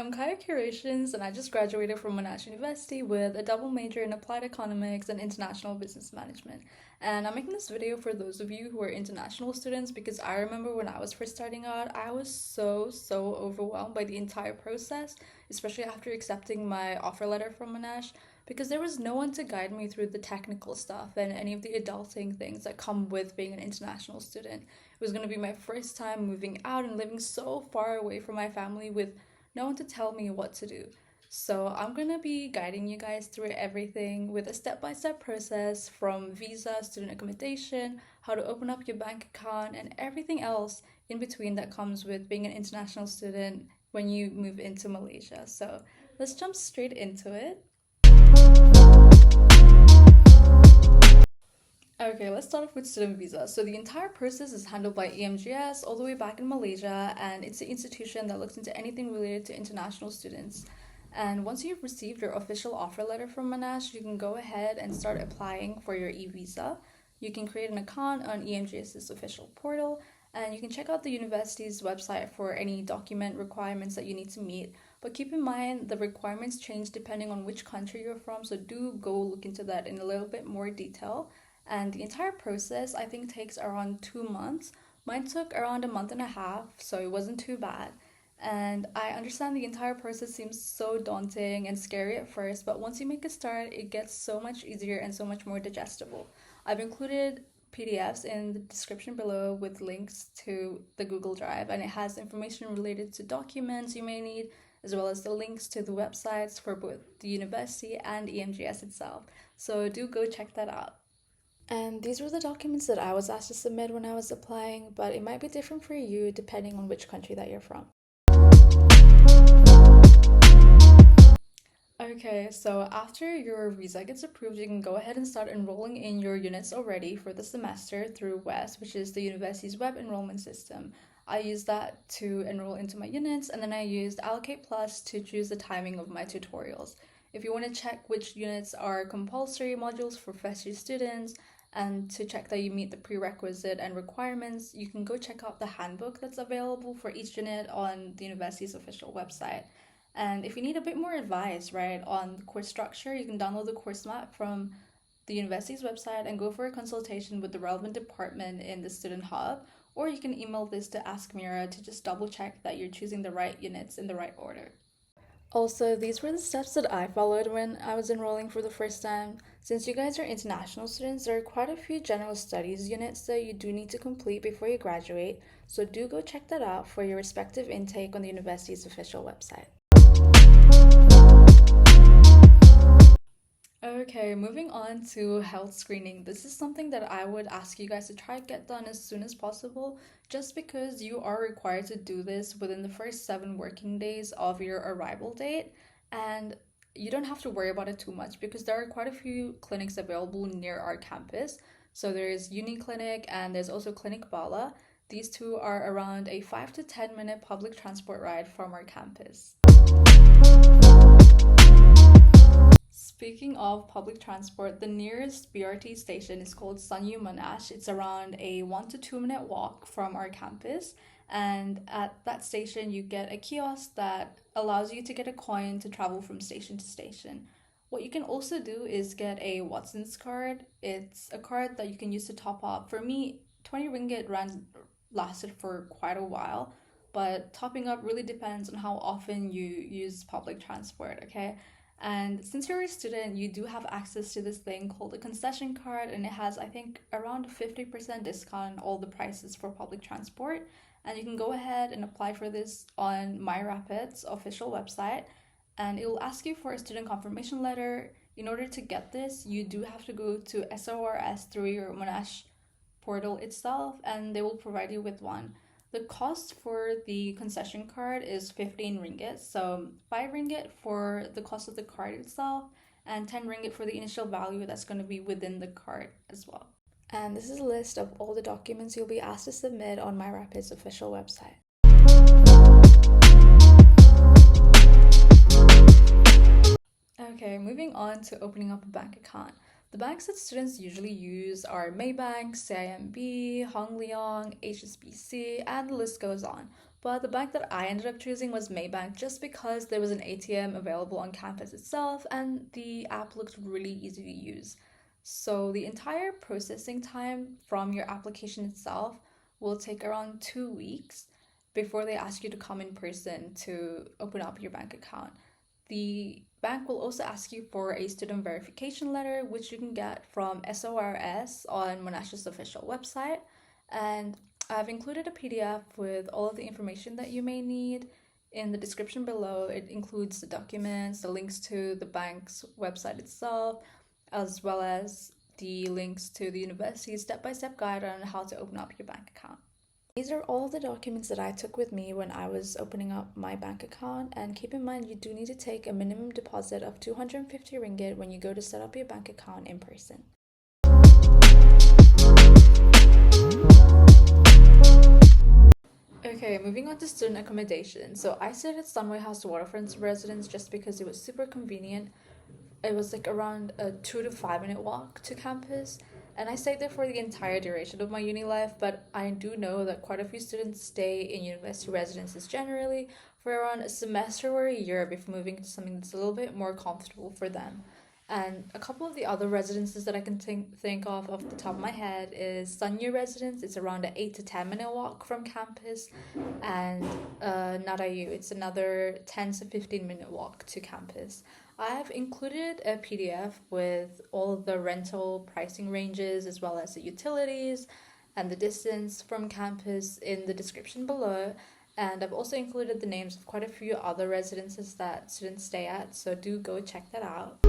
I'm Kaya Curations and I just graduated from Monash University with a double major in Applied Economics and International Business Management. And I'm making this video for those of you who are international students because I remember when I was first starting out, I was so overwhelmed by the entire process, especially after accepting my offer letter from Monash, because there was no one to guide me through the technical stuff and any of the adulting things that come with being an international student. It was going to be my first time moving out and living so far away from my family with no one to tell me what to do. So I'm gonna be guiding you guys through everything with a step-by-step process from visa, student accommodation, how to open up your bank account, and everything else in between that comes with being an international student when you move into Malaysia. So let's jump straight into it. Okay, let's start off with student visa. So the entire process is handled by EMGS all the way back in Malaysia, and it's the institution that looks into anything related to international students. And once you've received your official offer letter from Monash, you can go ahead and start applying for your e-visa. You can create an account on EMGS's official portal, and you can check out the university's website for any document requirements that you need to meet. But keep in mind the requirements change depending on which country you're from, so do go look into that in a little bit more detail. And the entire process, I think, takes around 2 months. Mine took around a month and a half, so it wasn't too bad. And I understand the entire process seems so daunting and scary at first, but once you make a start, it gets so much easier and so much more digestible. I've included PDFs in the description below with links to the Google Drive, and it has information related to documents you may need, as well as the links to the websites for both the university and EMGS itself. So do go check that out. And these were the documents that I was asked to submit when I was applying, but it might be different for you depending on which country that you're from. Okay, so after your visa gets approved, you can go ahead and start enrolling in your units already for the semester through WES, which is the university's web enrollment system. I used that to enroll into my units, and then I used Allocate Plus to choose the timing of my tutorials. If you want to check which units are compulsory modules for first year students and to check that you meet the prerequisite and requirements, you can go check out the handbook that's available for each unit on the university's official website. And if you need a bit more advice, right, on the course structure, you can download the course map from the university's website and go for a consultation with the relevant department in the student hub, or you can email this to Ask Mira to just double check that you're choosing the right units in the right order. Also, these were the steps that I followed when I was enrolling for the first time. Since you guys are international students, there are quite a few general studies units that you do need to complete before you graduate, so do go check that out for your respective intake on the university's official website. Okay, moving on to health screening. This is something that I would ask you guys to try to get done as soon as possible, just because you are required to do this within the first 7 working days of your arrival date, and you don't have to worry about it too much because there are quite a few clinics available near our campus. So there's Uni Clinic and there's also Clinic Bala. These two are around a 5 to 10 minute public transport ride from our campus. Speaking of public transport, the nearest BRT station is called Sanyu Monash. It's around a 1 to 2 minute walk from our campus. And at that station, you get a kiosk that allows you to get a coin to travel from station to station. What you can also do is get a Watson's card. It's a card that you can use to top up. For me, 20 ringgit lasted for quite a while, but topping up really depends on how often you use public transport, okay? And since you're a student, you do have access to this thing called a concession card, and it has, I think, around 50% discount on all the prices for public transport. And you can go ahead and apply for this on MyRapid's official website, and it will ask you for a student confirmation letter. In order to get this, you do have to go to SORS through your Monash portal itself, and they will provide you with one. The cost for the concession card is 15 ringgit, so 5 ringgit for the cost of the card itself, and 10 ringgit for the initial value that's going to be within the card as well. And this is a list of all the documents you'll be asked to submit on MyRapid's official website. Okay, moving on to opening up a bank account. The banks that students usually use are Maybank, CIMB, Hong Leong, HSBC, and the list goes on. But the bank that I ended up choosing was Maybank just because there was an ATM available on campus itself and the app looked really easy to use. So the entire processing time from your application itself will take around 2 weeks before they ask you to come in person to open up your bank account. The bank will also ask you for a student verification letter, which you can get from SORS on Monash's official website. And I've included a PDF with all of the information that you may need in the description below. It includes the documents, the links to the bank's website itself, as well as the links to the university's step-by-step guide on how to open up your bank account. These are all the documents that I took with me when I was opening up my bank account, and keep in mind you do need to take a minimum deposit of 250 ringgit when you go to set up your bank account in person. Okay, moving on to student accommodation. So I stayed at Sunway House Waterfront Residence just because it was super convenient. It was like around a 2 to 5 minute walk to campus, and I stayed there for the entire duration of my uni life. But I do know that quite a few students stay in university residences generally for around a semester or a year before moving to something that's a little bit more comfortable for them. And a couple of the other residences that I can think of off the top of my head is Sunyu Residence. It's around an 8 to 10 minute walk from campus, and Nadayu. It's another 10 to 15 minute walk to campus. I have included a PDF with all of the rental pricing ranges as well as the utilities and the distance from campus in the description below. And I've also included the names of quite a few other residences that students stay at, so do go check that out.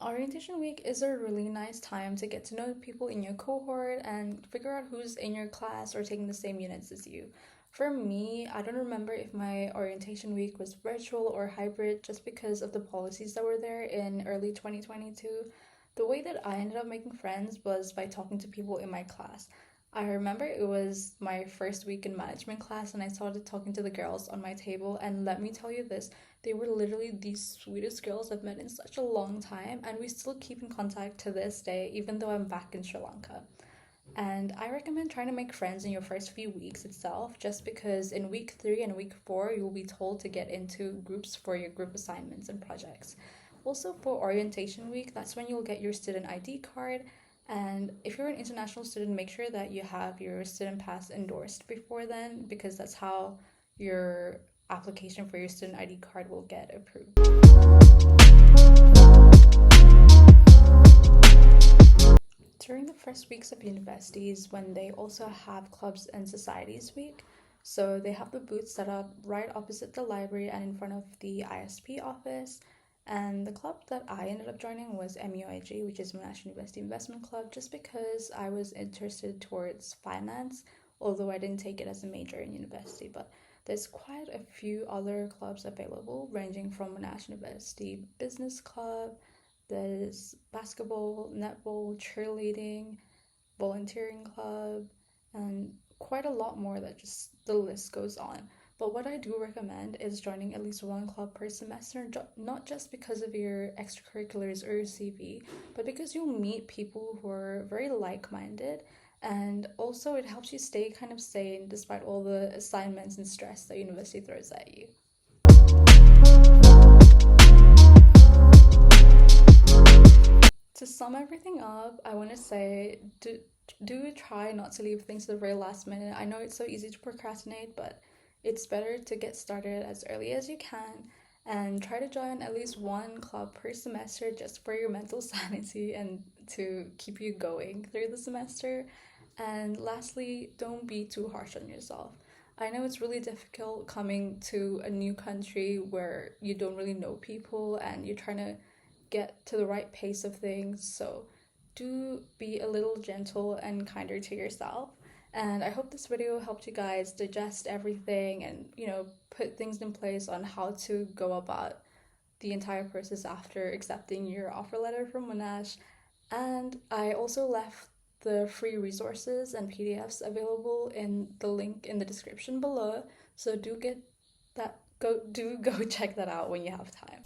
Orientation week is a really nice time to get to know people in your cohort and figure out who's in your class or taking the same units as you. For me, I don't remember if my orientation week was virtual or hybrid just because of the policies that were there in early 2022. The way that I ended up making friends was by talking to people in my class. I remember it was my first week in management class and I started talking to the girls on my table, and let me tell you this, they were literally the sweetest girls I've met in such a long time, and we still keep in contact to this day even though I'm back in Sri Lanka. And I recommend trying to make friends in your first few weeks itself, just because in week 3 and week 4 you'll be told to get into groups for your group assignments and projects. Also for orientation week, that's when you'll get your student ID card, and if you're an international student, make sure that you have your student pass endorsed before then, because that's how your application for your student ID card will get approved. During the first weeks of universities, when they also have clubs and societies week, so they have the booth set up right opposite the library and in front of the ISP office. And the club that I ended up joining was MUIG, which is Monash University Investment Club, just because I was interested towards finance, although I didn't take it as a major in university. But there's quite a few other clubs available, ranging from Monash University Business Club, there's basketball, netball, cheerleading, volunteering club, and quite a lot more that just the list goes on. But what I do recommend is joining at least one club per semester, not just because of your extracurriculars or your CV, but because you'll meet people who are very like-minded, and also it helps you stay kind of sane despite all the assignments and stress that university throws at you. To sum everything up, I want to say do try not to leave things to the very last minute. I know it's so easy to procrastinate, but it's better to get started as early as you can and try to join at least one club per semester just for your mental sanity and to keep you going through the semester. And lastly, don't be too harsh on yourself. I know it's really difficult coming to a new country where you don't really know people and you're trying to get to the right pace of things, so do be a little gentle and kinder to yourself. And I hope this video helped you guys digest everything and, put things in place on how to go about the entire process after accepting your offer letter from Monash. And I also left the free resources and PDFs available in the link in the description below, so do go check that out when you have time.